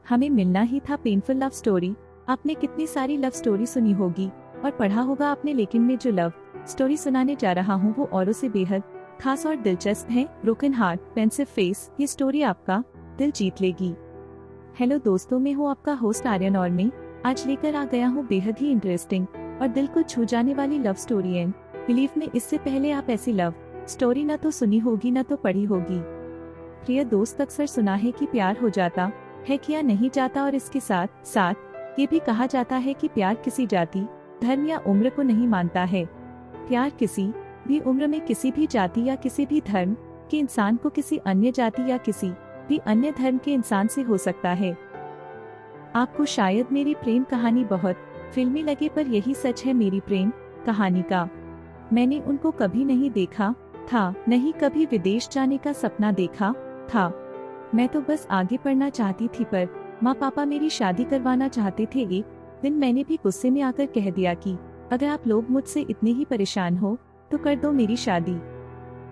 हमें मिलना ही था पेनफुल लव स्टोरी। आपने कितनी सारी लव स्टोरी सुनी होगी और पढ़ा होगा आपने, लेकिन मैं जो लव स्टोरी सुनाने जा रहा हूँ वो औरों से बेहद खास और दिलचस्प है। ब्रोकन हार्ट पेंसिव फेस, ये स्टोरी आपका दिल जीत लेगी। हेलो दोस्तों, मैं हूँ आपका होस्ट आर्यन और मैं आज लेकर आ गया हूँ बेहद ही इंटरेस्टिंग और दिल को छू जाने वाली लव स्टोरी एंड बिलीव में इससे पहले आप ऐसी लव स्टोरी न तो सुनी होगी न तो पढ़ी होगी। प्रिय दोस्त, अक्सर सुना है कि प्यार हो जाता है किया नहीं जाता, और इसके साथ साथ ये भी कहा जाता है कि प्यार किसी जाति, धर्म या उम्र को नहीं मानता है। प्यार किसी भी उम्र में किसी भी जाति या किसी भी धर्म के इंसान को किसी अन्य जाति या किसी भी अन्य धर्म के इंसान से हो सकता है। आपको शायद मेरी प्रेम कहानी बहुत फिल्मी लगे, पर यही सच है मेरी प्रेम कहानी का। मैंने उनको कभी नहीं देखा था, नहीं कभी विदेश जाने का सपना देखा था। मैं तो बस आगे पढ़ना चाहती थी, पर माँ पापा मेरी शादी करवाना चाहते थे। एक दिन मैंने भी गुस्से में आकर कह दिया कि अगर आप लोग मुझसे इतने ही परेशान हो तो कर दो मेरी शादी,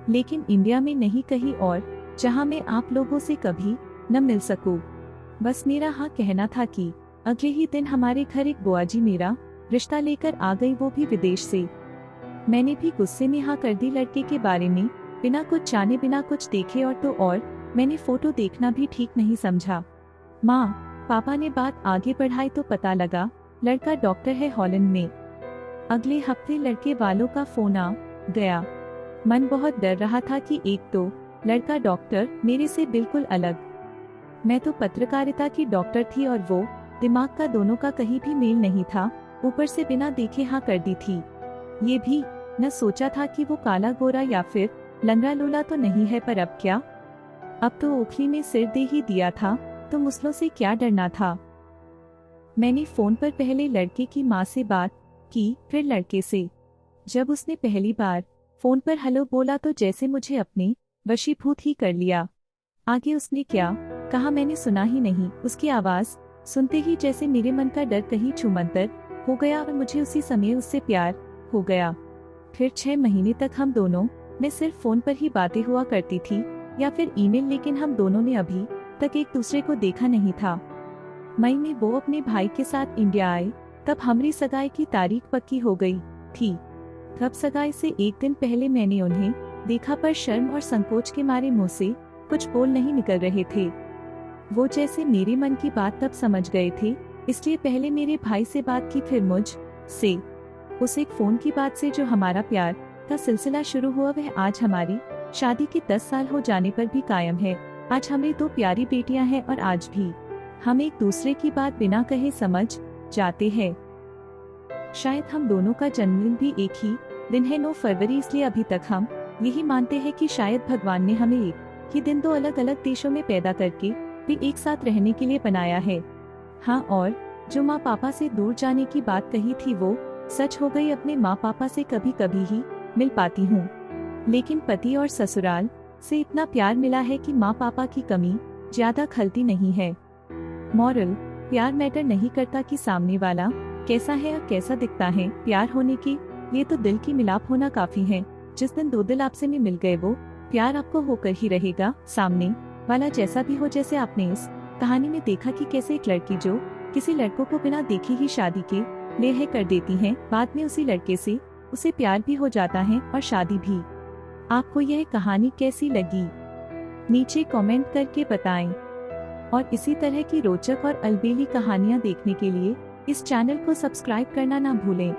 लेकिन इंडिया में नहीं, कहीं और जहाँ मैं आप लोगों से कभी न मिल सकूं। बस मेरा हाँ कहना था कि अगले ही दिन हमारे घर एक बुआ जी मेरा रिश्ता लेकर आ गई, वो भी विदेश से। मैंने भी गुस्से में हाँ कर दी लड़के के बारे में, बिना कुछ जाने बिना कुछ देखे, और तो और मैंने फोटो देखना भी ठीक नहीं समझा। माँ पापा ने बात आगे बढ़ाई तो पता लगा लड़का डॉक्टर है हॉलैंड में। अगले हफ्ते लड़के वालों का फोन आ गया। मन बहुत डर रहा था कि एक तो लड़का डॉक्टर, मेरे से बिल्कुल अलग। मैं तो पत्रकारिता की डॉक्टर थी और वो दिमाग का दोनों का कहीं भी मेल नहीं था। ऊपर से बिना देखे हाँ कर दी थी। ये भी न सोचा था कि वो काला गोरा या फिर लंगड़ा लूला तो नहीं है, पर अब क्या, अब तो ओखली में सिर दे ही दिया था, तो मुसलों से क्या डरना था। मैंने फोन पर पहले लड़के की माँ से बात की, फिर लड़के से। जब उसने पहली बार फोन पर हेलो बोला तो जैसे मुझे अपने वशीभूत ही कर लिया। आगे उसने क्या कहा मैंने सुना ही नहीं। उसकी आवाज सुनते ही जैसे मेरे मन का डर कहीं छूमंतर हो गया और मुझे उसी समय उससे प्यार हो गया। फिर 6 महीने तक हम दोनों में सिर्फ फोन पर ही बातें हुआ करती थी या फिर ईमेल, लेकिन हम दोनों ने अभी तक एक दूसरे को देखा नहीं था। मई में वो अपने भाई के साथ इंडिया आए, तब हमारी सगाई की तारीख पक्की हो गई थी। तब सगाई से एक दिन पहले मैंने उन्हें देखा, पर शर्म और संकोच के मारे मुंह से कुछ बोल नहीं निकल रहे थे। वो जैसे मेरे मन की बात तब समझ गए थे, इसलिए पहले मेरे भाई से बात की, फिर मुझ से। उस एक फोन की बात से जो हमारा प्यार का सिलसिला शुरू हुआ, वह आज हमारी शादी के 10 साल हो जाने पर भी कायम है। आज हमें 2 प्यारी बेटियां हैं और आज भी हम एक दूसरे की बात बिना कहे समझ जाते हैं। शायद हम दोनों का जन्मदिन भी एक ही दिन है, 9 फरवरी, इसलिए अभी तक हम यही मानते हैं कि शायद भगवान ने हमें एक ही दिन 2 अलग अलग देशों में पैदा करके भी एक साथ रहने के लिए बनाया है। हाँ, और जो माँ पापा से दूर जाने की बात कही थी वो सच हो गई। अपने माँ पापा से कभी कभी ही मिल पाती हूँ, लेकिन पति और ससुराल से इतना प्यार मिला है कि माँ पापा की कमी ज्यादा खलती नहीं है। मॉरल, प्यार मैटर नहीं करता कि सामने वाला कैसा है और कैसा दिखता है। प्यार होने के लिए तो दिल की मिलाप होना काफी है। जिस दिन 2 दिल आपसे में मिल गए, वो प्यार आपको होकर ही रहेगा। सामने वाला जैसा भी हो, जैसे आपने इस कहानी में देखा कि कैसे एक लड़की जो किसी लड़कों को बिना देखे ही शादी के लिए कर देती है, बाद में उसी लड़के से उसे प्यार भी हो जाता है और शादी भी। आपको यह कहानी कैसी लगी नीचे कमेंट करके बताएं, और इसी तरह की रोचक और अलबेली कहानियां देखने के लिए इस चैनल को सब्सक्राइब करना ना भूलें।